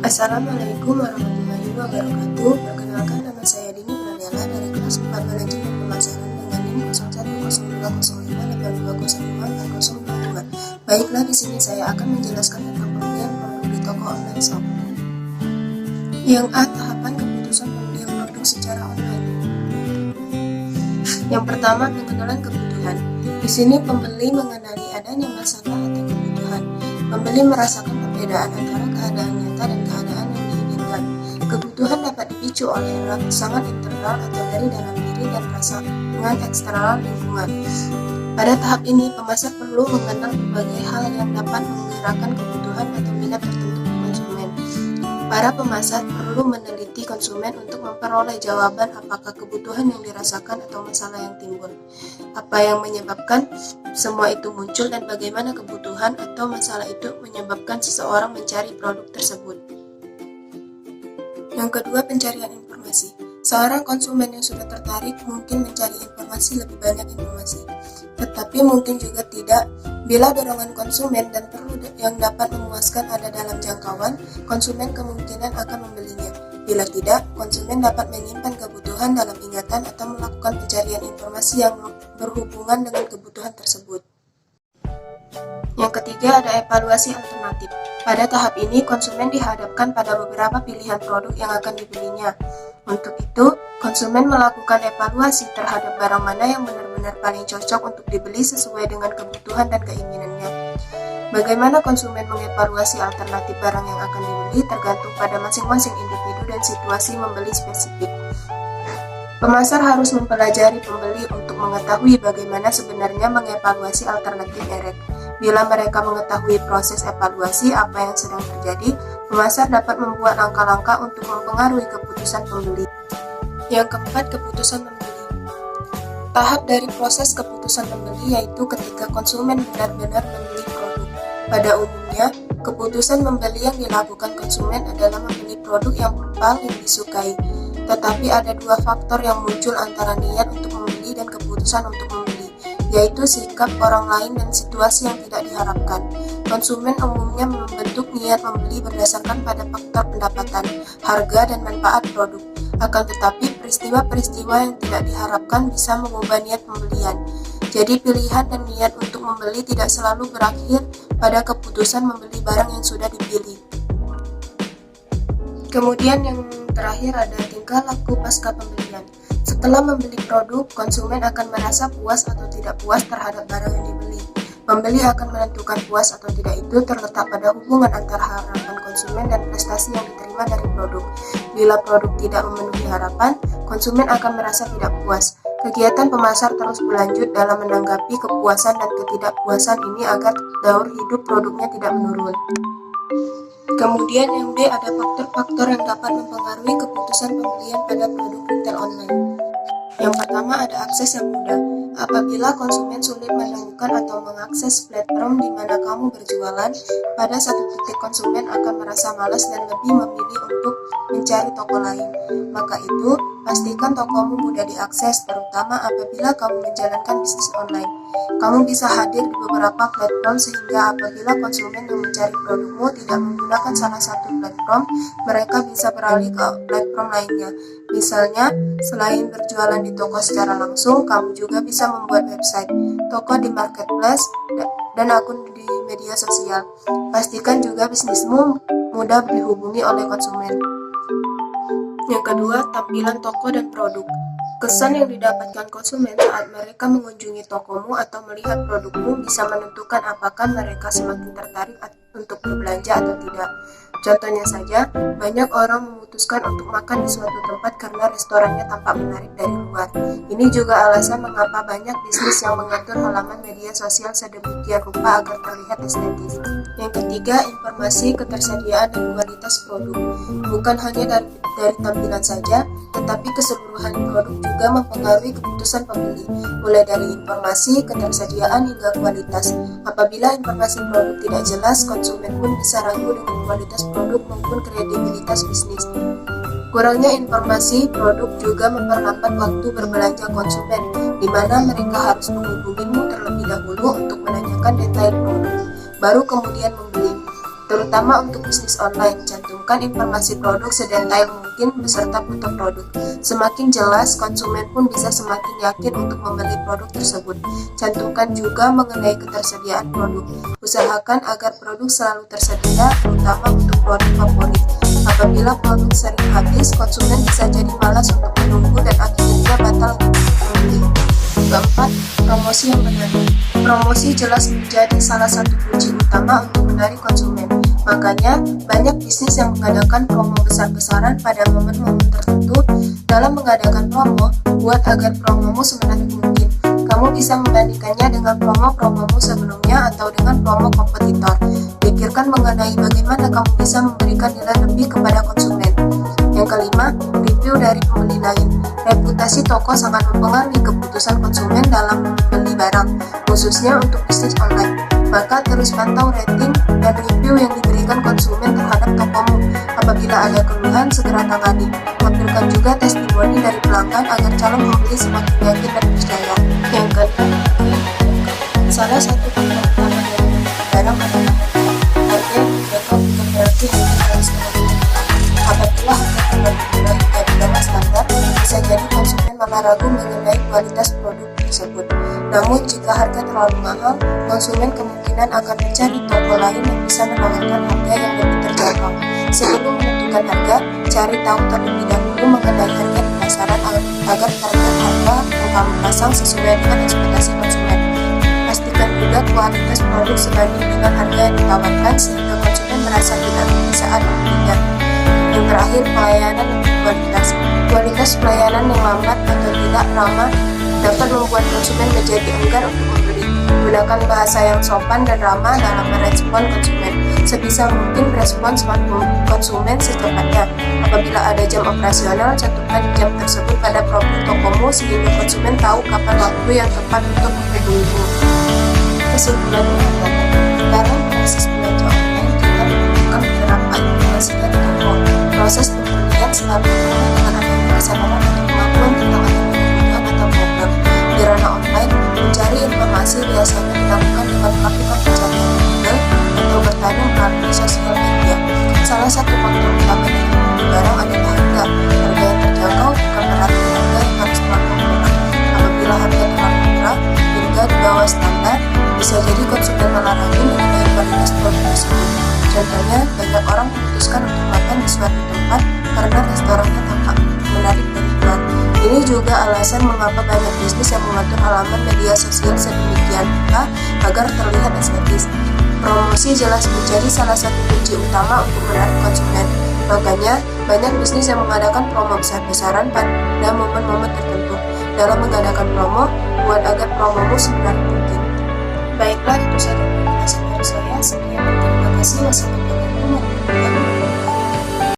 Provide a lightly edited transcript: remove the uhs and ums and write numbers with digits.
Assalamualaikum warahmatullahi wabarakatuh. Perkenalkan, nama saya Dini Pranela dari kelas 4 Manajemen Pemasaran dengan NIM 01020582054022. Baiklah, di sini saya akan menjelaskan tentang pembelian produk di toko online shop. Yang A. Tahapan keputusan pembelian produk secara online. Yang pertama, pengenalan kebutuhan. Di sini pembeli mengenali adanya masalah atau kebutuhan. Pembeli merasakan perbedaan antara keadaan nyata dan keadaan yang diinginkan. Kebutuhan dapat dipicu oleh rangsangan internal atau dari dalam diri dan rangsangan eksternal lingkungan. Pada tahap ini, pemasar perlu mengenal berbagai hal yang dapat menggerakkan kebutuhan atau minat tertentu konsumen. Para pemasar perlu meneliti konsumen untuk memperoleh jawaban apakah kebutuhan yang dirasakan atau masalah yang timbul, apa yang menyebabkan semua itu muncul, dan bagaimana kebutuhan atau masalah itu menyebabkan seseorang mencari produk tersebut. Yang kedua, pencarian informasi. Seorang konsumen yang sudah tertarik mungkin mencari informasi lebih banyak informasi, tetapi mungkin juga tidak. Bila dorongan konsumen dan perlu yang dapat memuaskan ada dalam jangkauan, konsumen kemungkinan akan membelinya. Bila tidak, konsumen dapat menyimpan kebutuhan dalam ingatan atau melakukan pencarian informasi yang berhubungan dengan kebutuhan tersebut. Yang ketiga, ada evaluasi alternatif. Pada tahap ini, konsumen dihadapkan pada beberapa pilihan produk yang akan dibelinya. Untuk itu, konsumen melakukan evaluasi terhadap barang mana yang benar-benar paling cocok untuk dibeli sesuai dengan kebutuhan dan keinginannya. Bagaimana konsumen mengevaluasi alternatif barang yang akan dibeli tergantung pada masing-masing individu dan situasi membeli spesifik. Pemasar harus mempelajari pembeli untuk mengetahui bagaimana sebenarnya mengevaluasi alternatif merek. Bila mereka mengetahui proses evaluasi apa yang sedang terjadi, pemasar dapat membuat langkah-langkah untuk mempengaruhi keputusan pembeli. Yang keempat, keputusan membeli. Tahap dari proses keputusan membeli yaitu ketika konsumen benar-benar membeli produk. Pada umumnya, keputusan membeli yang dilakukan konsumen adalah membeli produk yang paling disukai. Tetapi ada dua faktor yang muncul antara niat untuk membeli dan keputusan untuk membeli, yaitu sikap orang lain dan situasi yang tidak diharapkan. Konsumen umumnya membentuk niat membeli berdasarkan pada faktor pendapatan, harga, dan manfaat produk. Akan tetapi, peristiwa-peristiwa yang tidak diharapkan bisa mengubah niat pembelian. Jadi, pilihan dan niat untuk membeli tidak selalu berakhir pada keputusan membeli barang yang sudah dipilih. Kemudian yang terakhir ada tingkah laku pasca pembelian. Setelah membeli produk, konsumen akan merasa puas atau tidak puas terhadap barang yang dibeli. Pembeli akan menentukan puas atau tidak itu terletak pada hubungan antara harapan konsumen dan prestasi yang diterima dari produk. Bila produk tidak memenuhi harapan, konsumen akan merasa tidak puas. Kegiatan pemasar terus berlanjut dalam menanggapi kepuasan dan ketidakpuasan ini agar daur hidup produknya tidak menurun. Kemudian yang D, ada faktor-faktor yang dapat mempengaruhi keputusan pembelian pada produk retail online. Yang pertama, ada akses yang mudah. Apabila konsumen sulit menemukan atau mengakses platform di mana kamu berjualan, pada satu titik konsumen akan merasa malas dan lebih memilih untuk mencari toko lain. Maka itu, pastikan tokomu mudah diakses, terutama apabila kamu menjalankan bisnis online. Kamu bisa hadir di beberapa platform sehingga apabila konsumen yang mencari produkmu tidak menggunakan salah satu platform, mereka bisa beralih ke platform lainnya. Misalnya, selain berjualan di toko secara langsung, kamu juga bisa membuat website, toko di marketplace, dan akun di media sosial. Pastikan juga bisnismu mudah dihubungi oleh konsumen. Yang kedua, tampilan toko dan produk. Kesan yang didapatkan konsumen saat mereka mengunjungi tokomu atau melihat produkmu bisa menentukan apakah mereka semakin tertarik untuk berbelanja atau tidak. Contohnya saja, banyak orang memutuskan untuk makan di suatu tempat karena restorannya tampak menarik dari luar. Ini juga alasan mengapa banyak bisnis yang mengatur halaman media sosial sedemikian rupa agar terlihat estetis. Yang ketiga, informasi, ketersediaan, dan kualitas produk. Bukan hanya dari tampilan saja, tetapi keseluruhan produk juga mempengaruhi keputusan pembeli, mulai dari informasi, ketersediaan, hingga kualitas. Apabila informasi produk tidak jelas, konsumen pun bisa ragu dengan kualitas produk maupun kredibilitas bisnis. Kurangnya informasi produk juga memperlambat waktu berbelanja konsumen, di mana mereka harus menghubungimu terlebih dahulu untuk menanyakan detail produk, baru kemudian membeli. terutama untuk bisnis online. Cantumkan informasi produk sedetail mungkin beserta foto produk. Semakin jelas, konsumen pun bisa semakin yakin untuk membeli produk tersebut. Cantumkan juga mengenai ketersediaan produk. Usahakan agar produk selalu tersedia, terutama untuk produk favorit. Apabila produk sering habis, konsumen bisa jadi malas untuk menunggu dan akhirnya batal membeli. Keempat, promosi yang benar. Promosi jelas menjadi salah satu kunci utama untuk menarik konsumen. Makanya, banyak bisnis yang mengadakan promo besar-besaran pada momen-momen tertentu. Dalam mengadakan promo, buat agar promomu semenarik mungkin. Kamu bisa membandingkannya dengan promo-promomu sebelumnya atau dengan promo kompetitor. Pikirkan mengenai bagaimana kamu bisa memberikan nilai lebih kepada konsumen. Yang kelima, review dari pembeli lain. Reputasi toko sangat mempengaruhi keputusan konsumen dalam membeli barang, khususnya untuk bisnis online. Maka terus pantau rating dan review yang diberikan konsumen terhadap tokomu. Apabila ada keluhan, segera tangani. Tampilkan juga testimoni dari pelanggan agar calon pembeli semakin yakin dan percaya. Yang keenam, salah satu faktor utama dari barang adalah harga yang terjangkau bukan berarti harga harus terlalu mahal. Apabila harga terlalu murah hingga di bawah standar, bisa jadi konsumen malah ragu mengenai kualitas produk tersebut. Namun jika harga terlalu mahal, konsumen kemungkinan akan mencari toko lain yang bisa menawarkan harga yang lebih terjangkau. Sebelum menentukan harga, cari tahu terlebih dahulu mengenai harga di pasaran agar target harga yang kamu pasang sesuai dengan ekspektasi konsumen. Pastikan juga kualitas produk sebanding dengan harga yang ditawarkan sehingga konsumen merasa tidak rugi saat membelinya. Yang terakhir, pelayanan dan kualitas. Kualitas pelayanan yang lambat atau tidak ramah dapat membuat konsumen menjadi enggan untuk membeli. Gunakan bahasa yang sopan dan ramah dalam merespon konsumen. Sebisa mungkin respons konsumen secepatnya. Apabila ada jam operasional, cantumkan jam tersebut pada profil tokomu sehingga konsumen tahu kapan waktu yang tepat untuk menghubungimu. Kesimpulannya adalah, dalam proses belanja online kita membutuhkan beberapa informasi dari toko. Proses pembelian selalu dimulai dengan adanya kesadaran untuk kemampuan tentang adanya kebutuhan atau program. Di ranah online, mencari informasi biasanya dilakukan dengan melakukan pencarian Google atau bertanya melalui sosial media. Salah satu faktor utama dari membeli barang adalah harga. Harga yang terjangkau bukan berarti harga yang harus terlalu murah. Apabila harga terlalu murah hingga di bawah standar, bisa jadi konsumen malah ragu mengenai kualitas produk tersebut. Contohnya, banyak orang memutuskan untuk makan di suatu tempat karena restorannya tampak menarik dan luar. Ini juga alasan mengapa banyak bisnis yang mengatur halaman media sosial sedemikian rupa agar terlihat estetis. Promosi jelas menjadi salah satu kunci utama untuk menarik konsumen. Makanya, banyak bisnis yang mengadakan promo besar-besaran pada momen-momen tertentu. Dalam mengadakan promo, buat agar promomu semenarik mungkin. Baiklah, itu saja penjelasan dari saya.